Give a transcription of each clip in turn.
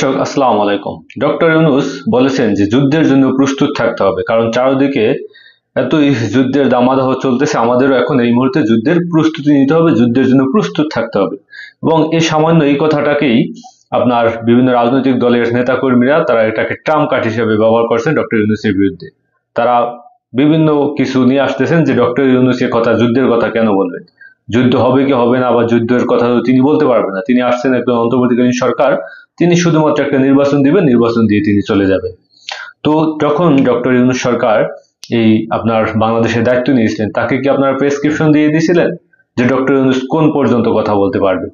দর্শক আসসালামু আলাইকুম। ডক্টর ইউনূস বলেছেন যে যুদ্ধের জন্য প্রস্তুত থাকতে হবে, কারণ চারদিকে এতই যুদ্ধের দামাদহ চলতেছে। আমাদেরও এখন এই মুহূর্তে যুদ্ধের প্রস্তুতি নিতে হবে, যুদ্ধের জন্য প্রস্তুত থাকতে হবে। এবং এই সামান্য এই কথাটাকেই আপনার বিভিন্ন রাজনৈতিক দলের নেতাকর্মীরা তারা এটাকে ট্রাম্প কার্ড হিসেবে ব্যবহার করছেন ডক্টর ইউনূসের বিরুদ্ধে। তারা বিভিন্ন কিছু নিয়ে আসতেছেন যে ডক্টর ইউনূস এর কথা, যুদ্ধের কথা কেন বলবেন, যুদ্ধ হবে কি হবে না, বা যুদ্ধের কথা তো তিনি বলতে পারবেন না। তিনি আসছেন একজন অন্তর্বর্তীকালীন সরকার, তিনি শুধুমাত্র একটা নির্বাচন দিবেন, নির্বাচন দিয়ে তিনি চলে যাবেন। তো যখন ডক্টর ইউনূস সরকার এই আপনার বাংলাদেশের দায়িত্ব নিয়েছিলেন, তাকে কি আপনারা প্রেসক্রিপশন দিয়ে দিয়েছিলেন যে ডক্টর ইউনূস কোন পর্যন্ত কথা বলতে পারবে,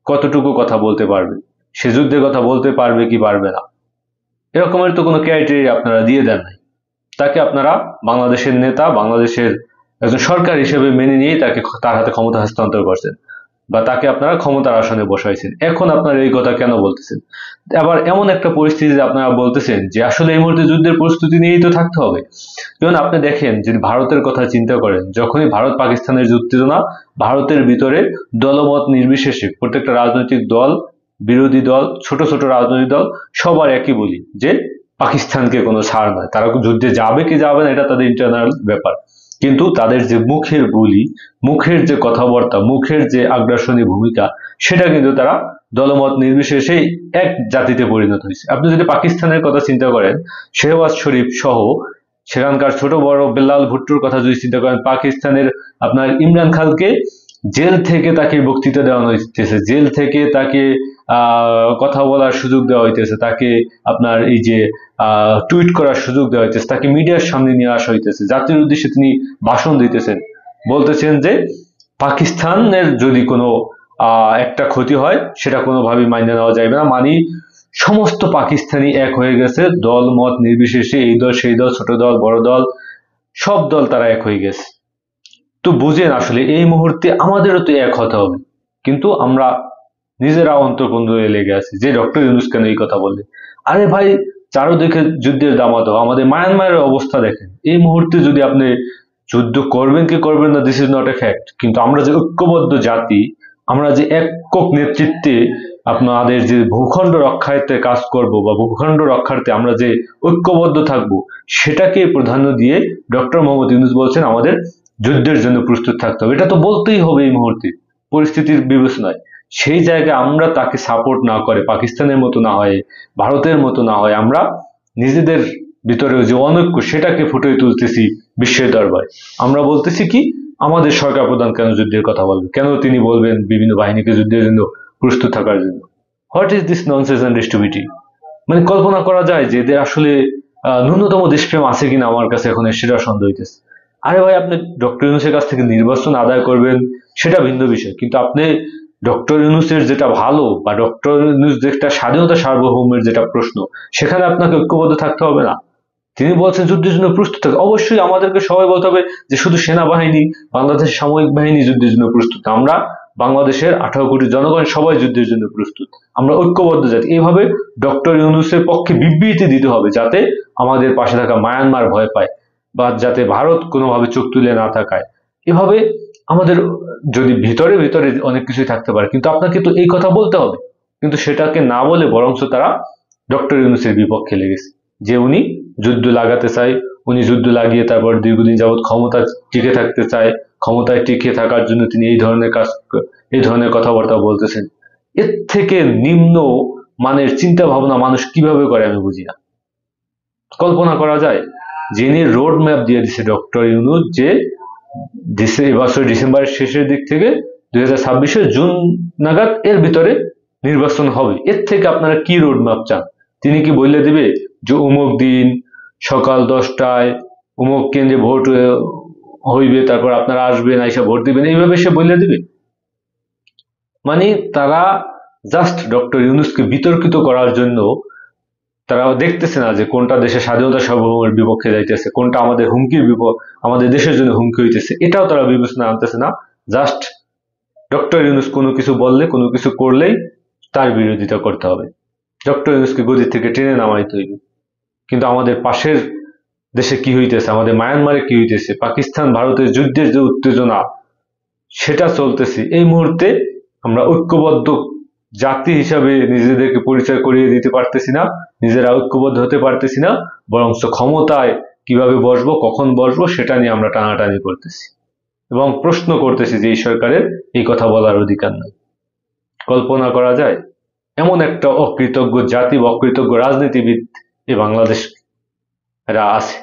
কতটুকু কথা বলতে পারবে, সে যুদ্ধের কথা বলতে পারবে কি পারবে না, এরকমের তো কোনো ক্রাইটেরিয়া আপনারা দিয়ে দেন নাই। তাকে আপনারা বাংলাদেশের নেতা, বাংলাদেশের একজন সরকার হিসেবে মেনে নিয়েই তাকে তার হাতে ক্ষমতা হস্তান্তর করছেন, বা তাকে আপনারা ক্ষমতার আসনে বসাইছেন। এখন আপনারা এই কথা কেন বলতেছেন? আবার এমন একটা পরিস্থিতিতে আপনারা বলতেছেন যে আসলে এই মুহূর্তে যুদ্ধের প্রস্তুতি নিয়েই তো থাকতে হবে। যেমন আপনি দেখেন, যদি ভারতের কথা চিন্তা করেন, যখনই ভারত পাকিস্তানের যে উত্তেজনা, ভারতের ভিতরে দলমত নির্বিশেষে প্রত্যেকটা রাজনৈতিক দল, বিরোধী দল, ছোট ছোট রাজনৈতিক দল, সবার একই বলি যে পাকিস্তানকে কোনো ছাড় নয়। তারা যুদ্ধে যাবে কি যাবে না এটা তাদের ইন্টারনাল ব্যাপার, কিন্তু তাদের যে মুখের বুলি, মুখের যে কথাবার্তা, মুখের যে আগ্রাসনী ভূমিকা, সেটা কিন্তু তারা দলমত নির্বিশেষে এক জাতিতে পরিণত হয়েছে। আপনি যদি পাকিস্তানের কথা চিন্তা করেন, শেহবাজ শরীফ সহ সেখানকার ছোট বড় বেলাল ভুট্টোর কথা যদি চিন্তা করেন, পাকিস্তানের আপনার ইমরান খানকে জেল থেকে তাকে বক্তৃতা দেওয়া হইতেছে, জেল থেকে তাকে কথা বলার সুযোগ দেওয়া হইতেছে, তাকে আপনার এই যে টুইট করার সুযোগ দেওয়া হইতেছে, তাকে মিডিয়ার সামনে নিয়ে আসা হইতেছে, জাতির উদ্দেশ্যে তিনি ভাষণ দিতেছেন, বলতেছেন যে পাকিস্তানের যদি কোনো একটা ক্ষতি হয় সেটা কোনোভাবেই মাইনে নেওয়া যাবে না। মানে সমস্ত পাকিস্তানি এক হয়ে গেছে, দল মত নির্বিশেষে, এই দল সেই দল, ছোট দল বড় দল, সব দল তারা এক হয়ে গেছে। তো বুঝেন আসলে এই মুহূর্তে আমাদেরও তো এক হতে হবে, কিন্তু আমরা নিজেরা অন্তর্কন্দরে লেগে আছি যে ডক্টর ইউনূস কেন এই কথা বললেন। আরে ভাই, চারদিকে যুদ্ধের দামাদহ, আমাদের মায়ানমারের অবস্থা দেখেন। এই মুহূর্তে যদি আপনি যুদ্ধ করবেন কি করবেন না, this is not a fact, কিন্তু আমরা যে ঐক্যবদ্ধ জাতি, আমরা যে একক নেতৃত্বে আপনাদের যে ভূখণ্ড রক্ষার্থে কাজ করব, বা ভূখণ্ড রক্ষার্থে আমরা যে ঐক্যবদ্ধ থাকব, সেটাকে প্রাধান্য দিয়ে ডক্টর মোহাম্মদ ইউনূস বলছেন আমাদের যুদ্ধের জন্য প্রস্তুত থাকতে হবে। এটা তো বলতেই হবে এই মুহূর্তে পরিস্থিতির বিবেচনায়। সেই জায়গায় আমরা তাকে সাপোর্ট না করে, পাকিস্তানের মতো না হয়, ভারতের মতো না হয়, আমরা নিজেদের ভিতরে যে অনৈক্য সেটাকে ফুটিয়ে তুলতেছি বিশ্বের দরবারে। আমরা বলতেছি কি, আমাদের সরকার প্রধান কেন যুদ্ধের কথা বলবে, কেন তিনি বলবেন বিভিন্ন বাহিনীকে যুদ্ধের জন্য প্রস্তুত থাকার জন্য? What is this nonsense and stupidity? মানে কল্পনা করা যায় যে এদের আসলে ন্যূনতম দেশপ্রেম আছে কিনা, আমার কাছে এখন সেটা সন্দেহ হইতেছে। আরে ভাই, আপনি ডক্টর ইউনূসের কাছ থেকে নির্বাচন আদায় করবেন সেটা ভিন্ন বিষয়, কিন্তু আপনি ডক্টর ইউনূসের যেটা ভালো, বা ডক্টর ইউনূস যেটা স্বাধীনতা সার্বভৌমের যেটা প্রশ্ন, সেখানে আপনাকে ঐক্যবদ্ধ থাকতে হবে না? তিনি বলছেন যুদ্ধের জন্য প্রস্তুত থাকতে। অবশ্যই আমাদেরকে সবাই বলতে হবে যে শুধু সেনাবাহিনী, বাংলাদেশ সামরিক বাহিনী যুদ্ধের জন্য প্রস্তুত, আমরা বাংলাদেশের 18 কোটি জনগণ সবাই যুদ্ধের জন্য প্রস্তুত, আমরা ঐক্যবদ্ধ জাতি। এইভাবে ডক্টর ইউনূসের পক্ষে বিবৃতি দিতে হবে, যাতে আমাদের পাশে থাকা মায়ানমার ভয় পায়, বা যাতে ভারত কোনোভাবে চোখ তুলে না তাকায়। এভাবে আমাদের যদি ভিতরে ভিতরে অনেক কিছুই থাকতে পারে, কিন্তু আপনাকে তো এই কথা বলতে হবে। কিন্তু সেটাকে না বলে বরঞ্চ তারা ডক্টর ইউনূসের বিপক্ষে লেগেছে, যে উনি যুদ্ধ লাগাতে চায়, উনি যুদ্ধ লাগিয়ে তারপর দীর্ঘদিন যাবৎ ক্ষমতা টিকে থাকতে চায়, ক্ষমতায় টিকে থাকার জন্য তিনি এই ধরনের কাজ, এই ধরনের কথাবার্তা বলতেছেন। এর থেকে নিম্ন মানের চিন্তা ভাবনা মানুষ কিভাবে করে আমি বুঝি না। কল্পনা করা যায়, যিনি রোড ম্যাপ দিয়ে দিছে ডক্টর ইউনূস, যে এবছর ডিসেম্বরের শেষের দিক থেকে 2026 জুন নাগাদ এর ভিতরে নির্বাচন হবে, এর থেকে আপনারা কি রোড ম্যাপ চান? তিনি কি বলে দিবে যে অমুক দিন সকাল 10টায় অমুক কেন্দ্রে ভোট হইবে, তারপর আপনারা আসবেন, আইসা ভোট দিবেন, এইভাবে সে বলে দিবে? মানে তারা জাস্ট ডক্টর ইউনূসকে বিতর্কিত করার জন্য, তারা দেখতেছে না যে কোনটা দেশের স্বাধীনতা সার্বভৌমের বিপক্ষে যাইতেছে, কোনটা আমাদের হুমকির আমাদের দেশের জন্য হুমকি হইতেছে, এটাও তারা বিবেচনা আনতেছে না। জাস্ট ডক্টর ইউনূস কোনো কিছু বললে, কোনো কিছু করলেই তার বিরোধিতা করতে হবে, ডক্টর ইউনূসকে গদি থেকে টেনে নামাইতে হইবে। কিন্তু আমাদের পাশের দেশে কি হইতেছে, আমাদের মায়ানমারে কি হইতেছে, পাকিস্তান ভারতের যুদ্ধের যে উত্তেজনা সেটা চলতেছে, এই মুহূর্তে আমরা ঐক্যবদ্ধ জাতি হিসাবে নিজেদেরকে পরিচয় করিয়ে দিতে পারতেছি না, নিজেরা ঐক্যবদ্ধ হতে পারতেছি না, বরং ক্ষমতায় কিভাবে বসবো, কখন বসবো সেটা নিয়ে আমরা টানাটানি করতেছি এবং প্রশ্ন করতেছি যে এই সরকারের এই কথা বলার অধিকার নাই। কল্পনা করা যায় এমন একটা অকৃতজ্ঞ জাতি বা অকৃতজ্ঞ রাজনীতিবিদ এই বাংলাদেশ এরা আছে।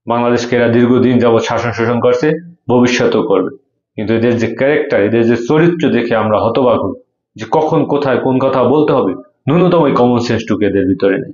বাংলাদেশকে এরা দীর্ঘদিন যাবৎ শাসন শোষণ করছে, ভবিষ্যতেও করবে। কিন্তু এদের যে ক্যারেক্টার, এদের যে চরিত্র দেখে আমরা হতবাক হই যে কখন কোথায় কোন কথা বলতে হবে, ন্যূনতম কমন সেন্সটুকু এদের ভিতরে নেই।